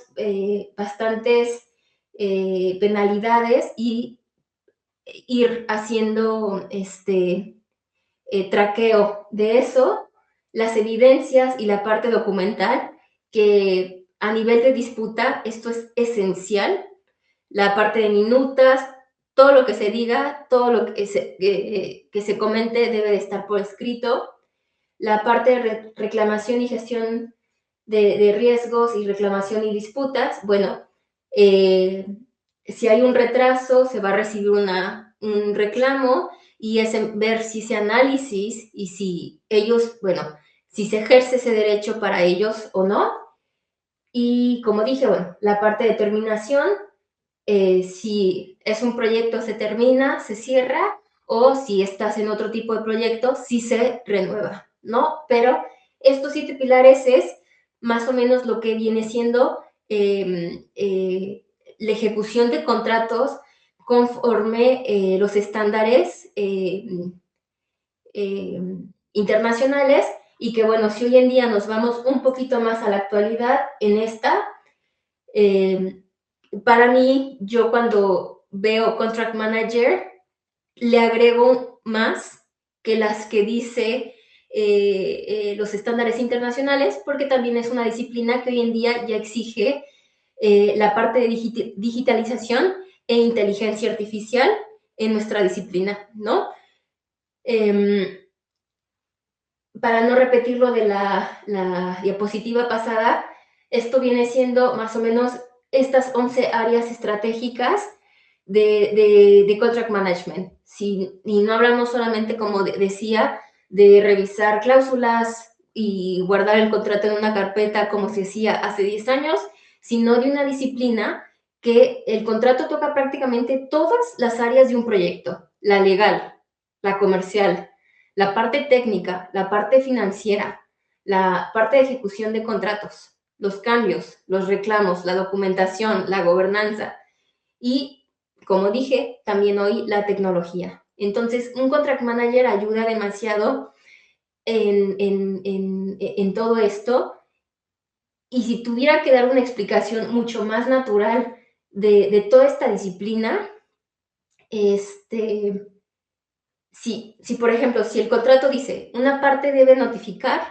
bastantes penalidades, y ir haciendo traqueo de eso, las evidencias y la parte documental, que a nivel de disputa esto es esencial, la parte de minutas, todo lo que se diga, todo lo que se comente debe de estar por escrito, la parte de reclamación y gestión de riesgos y reclamación y disputas. Bueno, si hay un retraso, se va a recibir un reclamo, y es ver si ese análisis y si ellos, bueno, si se ejerce ese derecho para ellos o no. Y como dije, bueno, la parte de terminación, si es un proyecto se termina, se cierra, o si estás en otro tipo de proyecto, sí se renueva, ¿no? Pero estos 7 pilares es más o menos lo que viene siendo la ejecución de contratos conforme los estándares internacionales, y que, bueno, si hoy en día nos vamos un poquito más a la actualidad en esta, para mí, yo cuando veo contract manager, le agrego más que las que dice los estándares internacionales, porque también es una disciplina que hoy en día ya exige la parte de digitalización e inteligencia artificial en nuestra disciplina, ¿no? Para no repetir lo de la diapositiva pasada, esto viene siendo más o menos estas 11 áreas estratégicas de contract management. Y no hablamos solamente, como decía, de revisar cláusulas y guardar el contrato en una carpeta como se hacía hace 10 años, sino de una disciplina que el contrato toca prácticamente todas las áreas de un proyecto: la legal, la comercial, la parte técnica, la parte financiera, la parte de ejecución de contratos, los cambios, los reclamos, la documentación, la gobernanza. Y como dije, también hoy la tecnología. Entonces, un contract manager ayuda demasiado en todo esto. Y si tuviera que dar una explicación mucho más natural de toda esta disciplina, si, por ejemplo, si el contrato dice una parte debe notificar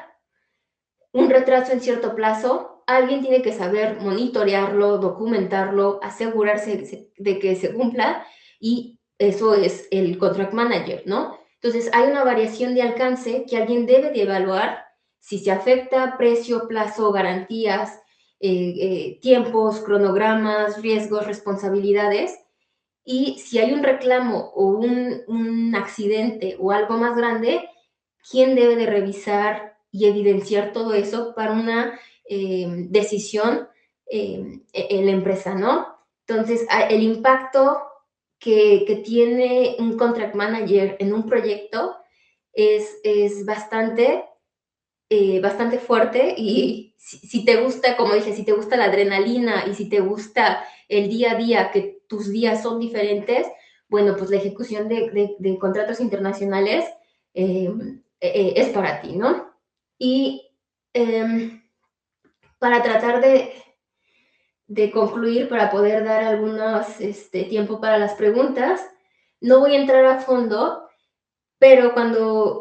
un retraso en cierto plazo, alguien tiene que saber monitorearlo, documentarlo, asegurarse de que se cumpla, y eso es el contract manager, ¿no? Entonces, hay una variación de alcance que alguien debe de evaluar si se afecta precio, plazo, garantías, tiempos, cronogramas, riesgos, responsabilidades, y si hay un reclamo o un accidente o algo más grande, ¿quién debe de revisar y evidenciar todo eso para una decisión en la empresa, ¿no? Entonces, el impacto que tiene un contract manager en un proyecto es bastante fuerte, y si te gusta, como dije, si te gusta la adrenalina y si te gusta el día a día, que tus días son diferentes, bueno, pues la ejecución de contratos internacionales eh, es para ti, ¿no? Y para tratar de concluir, para poder dar algunos tiempo para las preguntas, no voy a entrar a fondo, pero cuando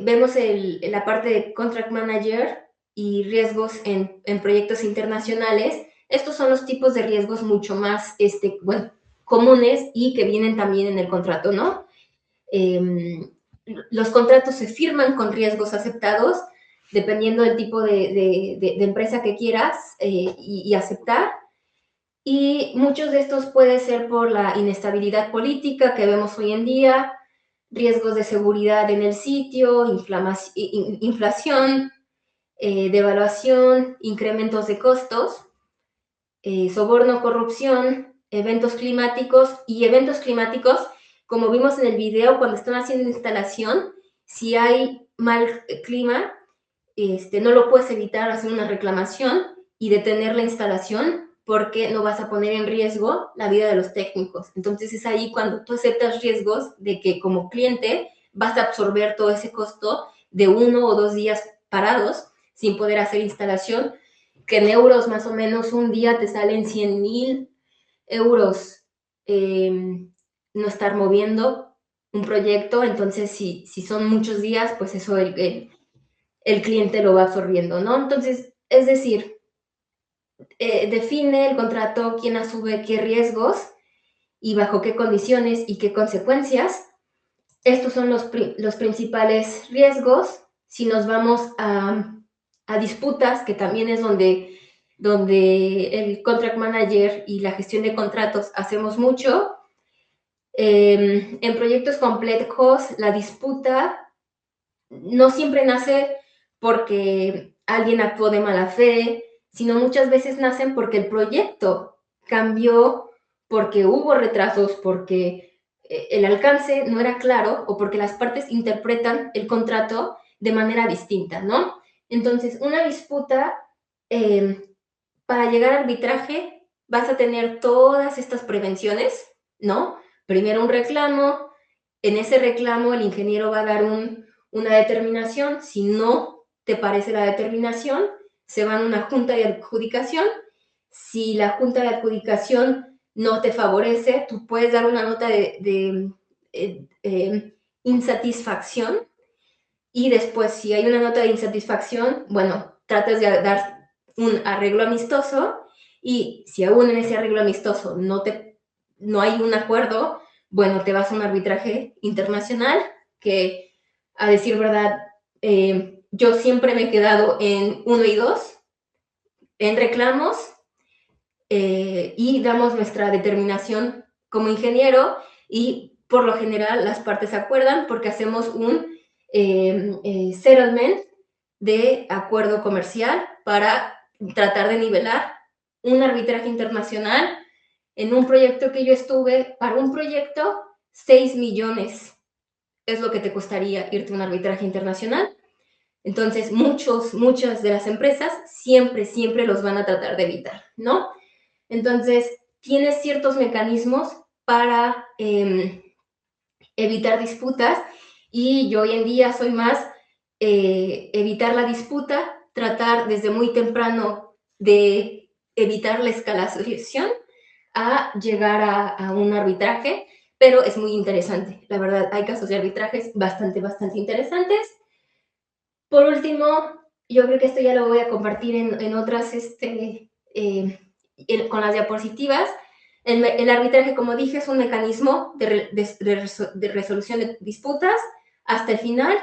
vemos la parte de contract manager y riesgos en proyectos internacionales, estos son los tipos de riesgos mucho más comunes y que vienen también en el contrato, ¿no? Los contratos se firman con riesgos aceptados, dependiendo del tipo de empresa que quieras y aceptar. Y muchos de estos pueden ser por la inestabilidad política que vemos hoy en día, riesgos de seguridad en el sitio, inflación, devaluación, incrementos de costos, soborno, corrupción, eventos climáticos. Y eventos climáticos, como vimos en el video, cuando están haciendo instalación, si hay mal clima, no lo puedes evitar hacer una reclamación y detener la instalación, porque no vas a poner en riesgo la vida de los técnicos. Entonces es ahí cuando tú aceptas riesgos de que como cliente vas a absorber todo ese costo de 1 o 2 días parados sin poder hacer instalación, que en euros más o menos un día te salen 100,000 euros no estar moviendo un proyecto. Entonces si son muchos días, pues eso el cliente lo va absorbiendo, ¿no? Entonces, es decir, define el contrato quién asume qué riesgos y bajo qué condiciones y qué consecuencias. Estos son los principales riesgos. Si nos vamos a disputas, que también es donde el contract manager y la gestión de contratos hacemos mucho, en proyectos complejos la disputa no siempre nace porque alguien actuó de mala fe, sino muchas veces nacen porque el proyecto cambió, porque hubo retrasos, porque el alcance no era claro o porque las partes interpretan el contrato de manera distinta, ¿no? Entonces, una disputa, para llegar al arbitraje, vas a tener todas estas prevenciones, ¿no? Primero un reclamo, en ese reclamo el ingeniero va a dar una determinación. Si no te parece la determinación, se va a una junta de adjudicación. Si la junta de adjudicación no te favorece, tú puedes dar una nota de insatisfacción, y después, si hay una nota de insatisfacción, bueno, tratas de dar un arreglo amistoso, y si aún en ese arreglo amistoso no hay un acuerdo, bueno, te vas a un arbitraje internacional, que, a decir verdad, yo siempre me he quedado en 1 y 2, en reclamos, y damos nuestra determinación como ingeniero, y por lo general las partes se acuerdan porque hacemos un settlement de acuerdo comercial para tratar de nivelar un arbitraje internacional. En un proyecto que yo estuve, para un proyecto, 6 millones es lo que te costaría irte a un arbitraje internacional. Entonces, muchas de las empresas siempre los van a tratar de evitar, ¿no? Entonces, tienes ciertos mecanismos para evitar disputas, y yo hoy en día soy más evitar la disputa, tratar desde muy temprano de evitar la escalación a llegar a un arbitraje, pero es muy interesante. La verdad, hay casos de arbitrajes bastante interesantes. Por último, yo creo que esto ya lo voy a compartir en otras, con las diapositivas. El arbitraje, como dije, es un mecanismo de resolución de disputas hasta el final,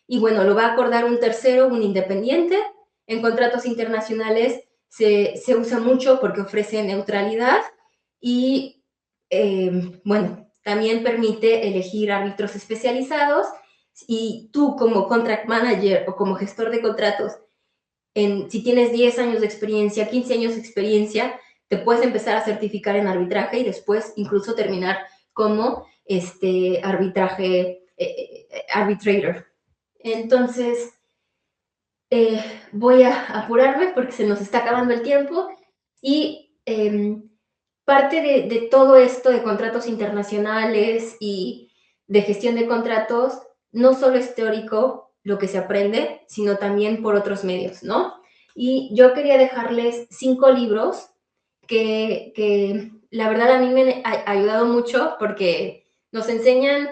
y bueno, lo va a acordar un tercero, un independiente. En contratos internacionales se usa mucho porque ofrece neutralidad y, bueno, también permite elegir árbitros especializados, y tú como contract manager o como gestor de contratos, si tienes 10 años de experiencia, 15 años de experiencia, te puedes empezar a certificar en arbitraje y después incluso terminar como arbitrator. Entonces, voy a apurarme porque se nos está acabando el tiempo, y parte de todo esto de contratos internacionales y de gestión de contratos, no solo es teórico lo que se aprende, sino también por otros medios, ¿no? Y yo quería dejarles 5 libros que la verdad a mí me ha ayudado mucho porque nos enseñan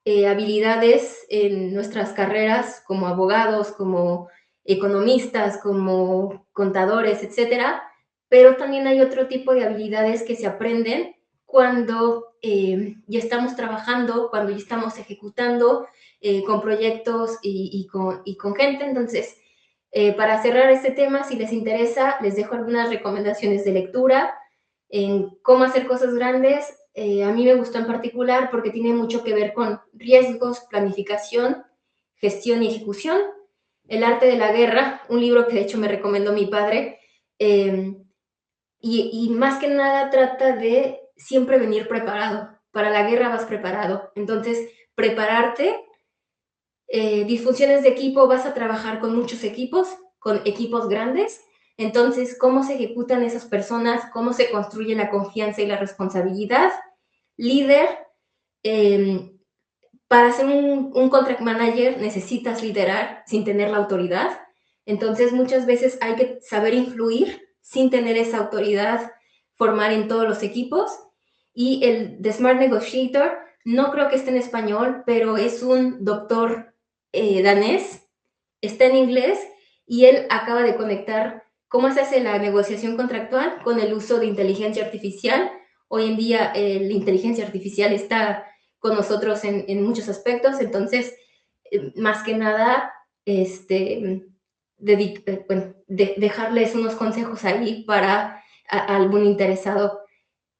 habilidades en nuestras carreras como abogados, como economistas, como contadores, etcétera, pero también hay otro tipo de habilidades que se aprenden cuando ya estamos trabajando, cuando ya estamos ejecutando con proyectos y con gente. Entonces, para cerrar este tema, si les interesa, les dejo algunas recomendaciones de lectura en cómo hacer cosas grandes. A mí me gustó en particular porque tiene mucho que ver con riesgos, planificación, gestión y ejecución. El arte de la guerra, un libro que de hecho me recomendó mi padre, y más que nada trata de siempre venir preparado. Para la guerra vas preparado. Entonces, prepararte. Disfunciones de equipo, vas a trabajar con muchos equipos, con equipos grandes. Entonces, ¿cómo se ejecutan esas personas? ¿Cómo se construye la confianza y la responsabilidad? Líder, para ser un contract manager necesitas liderar sin tener la autoridad. Entonces, muchas veces hay que saber influir sin tener esa autoridad, formar en todos los equipos. Y el The Smart Negotiator, no creo que esté en español, pero es un doctor danés, está en inglés, y él acaba de conectar cómo se hace la negociación contractual con el uso de inteligencia artificial. Hoy en día la inteligencia artificial está con nosotros en muchos aspectos, entonces, más que nada, dejarles unos consejos ahí para algún interesado.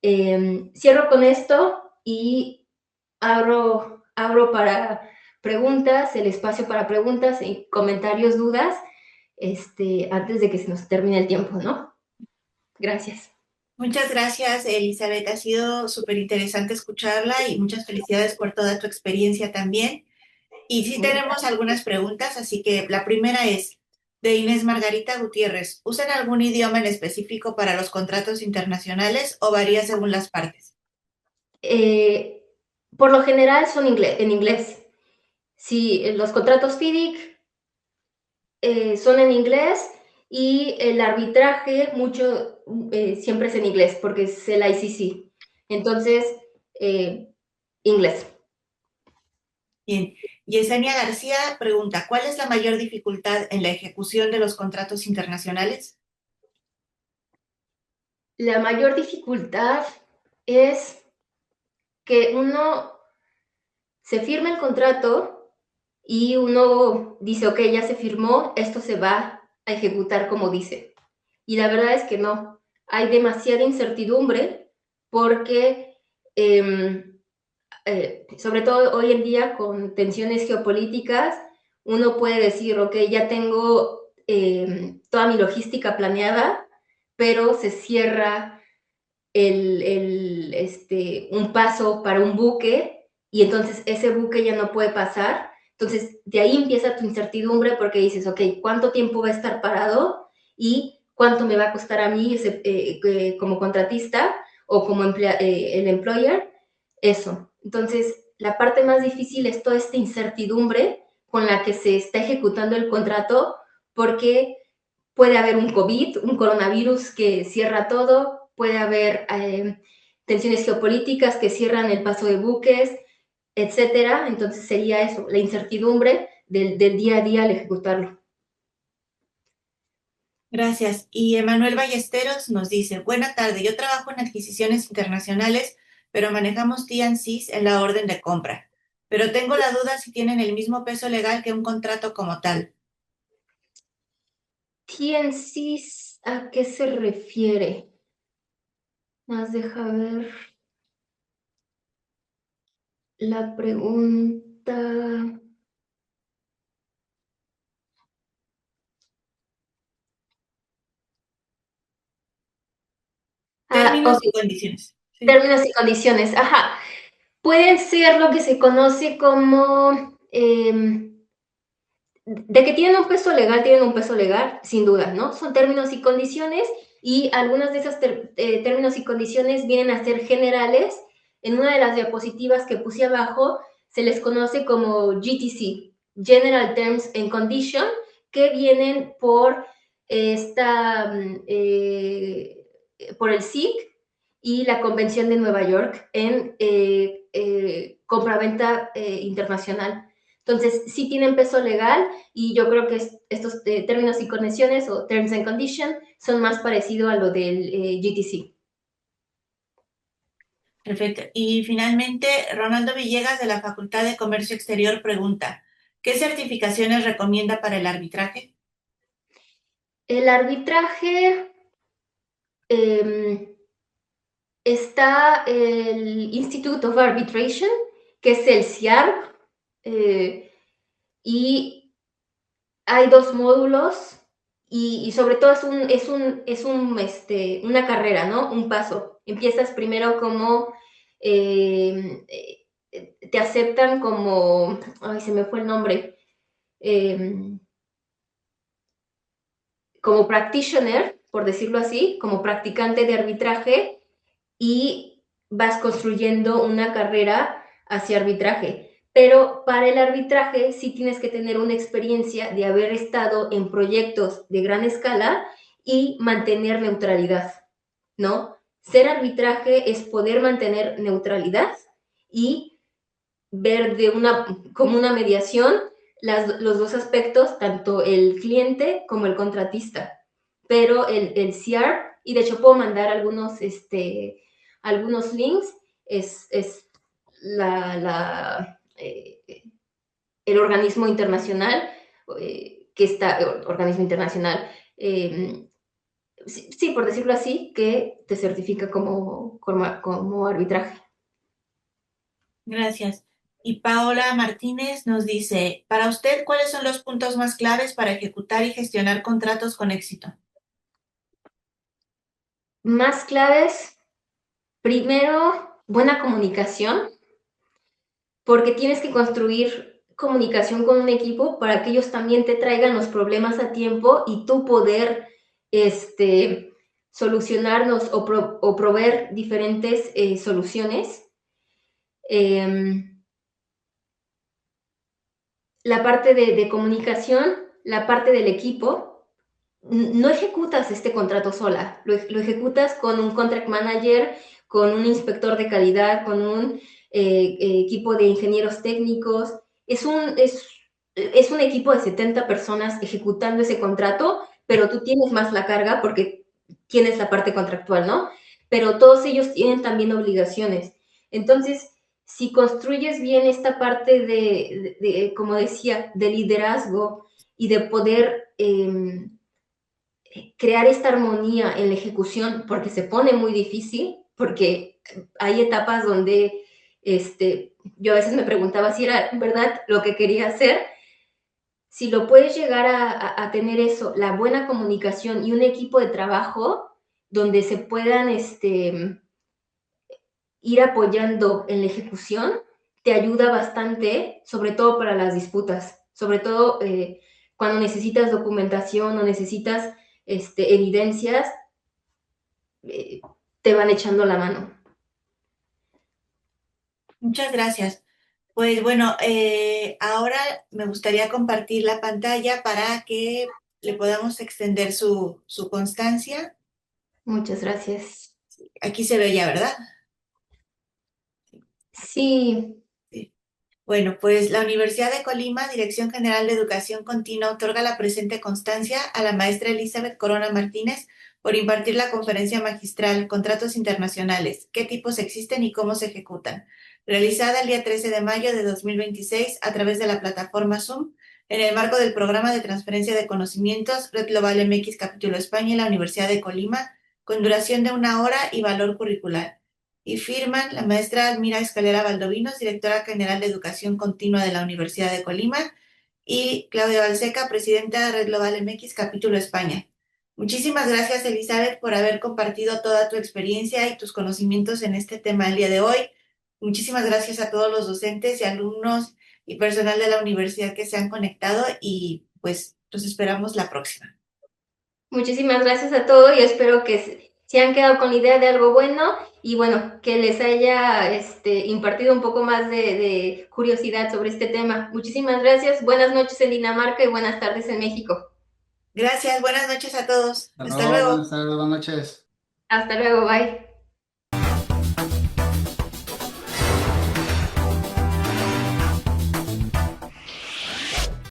Cierro con esto y abro para preguntas, el espacio para preguntas y comentarios, dudas, antes de que se nos termine el tiempo, ¿no? Gracias. Muchas gracias, Elizabeth. Ha sido súper interesante escucharla y muchas felicidades por toda tu experiencia también. Y sí tenemos algunas preguntas, así que la primera es de Inés Margarita Gutiérrez. ¿Usan algún idioma en específico para los contratos internacionales o varía según las partes? Por lo general son en inglés. Sí, los contratos FIDIC son en inglés, y el arbitraje siempre es en inglés porque es el ICC. Entonces, inglés. Bien. Yesenia García pregunta, ¿cuál es la mayor dificultad en la ejecución de los contratos internacionales? La mayor dificultad es que uno se firma el contrato y uno dice, ok, ya se firmó, esto se va a ejecutar como dice. Y la verdad es que no. Hay demasiada incertidumbre porque, sobre todo hoy en día con tensiones geopolíticas, uno puede decir, ok, ya tengo toda mi logística planeada, pero se cierra un paso para un buque, y entonces ese buque ya no puede pasar. Entonces, de ahí empieza tu incertidumbre porque dices, ok, ¿cuánto tiempo va a estar parado? ¿Y cuánto me va a costar a mí como contratista o como el employer? eso. Entonces, la parte más difícil es toda esta incertidumbre con la que se está ejecutando el contrato, porque puede haber un COVID, un coronavirus que cierra todo, puede haber tensiones geopolíticas que cierran el paso de buques, etcétera. Entonces sería eso, la incertidumbre del día a día al ejecutarlo. Gracias. Y Emanuel Ballesteros nos dice, buena tarde, yo trabajo en adquisiciones internacionales, pero manejamos T&Cs en la orden de compra. Pero tengo la duda si tienen el mismo peso legal que un contrato como tal. T&Cs, ¿a qué se refiere? Más deja ver la pregunta. Términos Ok, y condiciones. Sí. términos y condiciones. Ajá. Pueden ser lo que se conoce como de que tienen un peso legal, sin duda, ¿no? Son términos y condiciones, y algunas de esas términos y condiciones vienen a ser generales. En una de las diapositivas que puse abajo se les conoce como GTC, General Terms and Conditions, que vienen por por el SIC y la Convención de Nueva York en compraventa internacional. Entonces, sí tienen peso legal, y yo creo que estos términos y condiciones o terms and conditions son más parecidos a lo del GTC. Perfecto. Y finalmente, Ronaldo Villegas de la Facultad de Comercio Exterior pregunta, ¿qué certificaciones recomienda para el arbitraje? El arbitraje, está el Institute of Arbitration, que es el CIARB, y hay dos módulos, y sobre todo una carrera, ¿no? Un paso. Empiezas primero como, te aceptan como, ay, se me fue el nombre, eh, como practitioner, por decirlo así, como practicante de arbitraje, y vas construyendo una carrera hacia arbitraje. Pero para el arbitraje sí tienes que tener una experiencia de haber estado en proyectos de gran escala y mantener neutralidad, ¿no? Ser arbitraje es poder mantener neutralidad y ver como una mediación los dos aspectos, tanto el cliente como el contratista. Pero el CIAR, y de hecho puedo mandar algunos links, es el organismo internacional, organismo internacional, sí, por decirlo así, que te certifica como arbitraje. Gracias. Y Paola Martínez nos dice, para usted, ¿cuáles son los puntos más claves para ejecutar y gestionar contratos con éxito? Más claves: primero, buena comunicación, porque tienes que construir comunicación con un equipo para que ellos también te traigan los problemas a tiempo y tú poder solucionarnos o proveer diferentes soluciones. La parte de comunicación, la parte del equipo. No ejecutas este contrato sola, lo ejecutas con un contract manager, con un inspector de calidad, con un equipo de ingenieros técnicos. Es un equipo de 70 personas ejecutando ese contrato, pero tú tienes más la carga porque tienes la parte contractual, ¿no? Pero todos ellos tienen también obligaciones. Entonces, si construyes bien esta parte como decía, de liderazgo y de poder crear esta armonía en la ejecución, porque se pone muy difícil, porque hay etapas donde yo a veces me preguntaba si era verdad lo que quería hacer. Si lo puedes llegar a tener eso, la buena comunicación y un equipo de trabajo donde se puedan ir apoyando en la ejecución, te ayuda bastante, sobre todo para las disputas, sobre todo cuando necesitas documentación o necesitas evidencias, eh, te van echando la mano. Muchas gracias. Pues bueno, ahora me gustaría compartir la pantalla para que le podamos extender su constancia. Muchas gracias. Aquí se ve ya, ¿verdad? Sí, Sí. Bueno, pues la Universidad de Colima, Dirección General de Educación Continua, otorga la presente constancia a la maestra Elizabeth Corona Martínez por impartir la conferencia magistral Contratos Internacionales, qué tipos existen y cómo se ejecutan, realizada el día 13 de mayo de 2026 a través de la plataforma Zoom, en el marco del programa de transferencia de conocimientos Red Global MX Capítulo España y la Universidad de Colima, con duración de 1 hora y valor curricular. Y firman la maestra Almira Escalera Valdovinos, directora general de Educación Continua de la Universidad de Colima, y Claudia Balseca, presidenta de Red Global MX Capítulo España. Muchísimas gracias, Elizabeth, por haber compartido toda tu experiencia y tus conocimientos en este tema el día de hoy. Muchísimas gracias a todos los docentes y alumnos y personal de la universidad que se han conectado y pues los esperamos la próxima. muchísimas gracias a todos y espero que se han quedado con la idea de algo bueno y bueno, que les haya impartido un poco más de curiosidad sobre este tema. Muchísimas gracias, buenas noches en Dinamarca y buenas tardes en México. Gracias, buenas noches a todos. Hasta Hasta luego, luego. buenas tardes, buenas noches. Hasta luego, bye.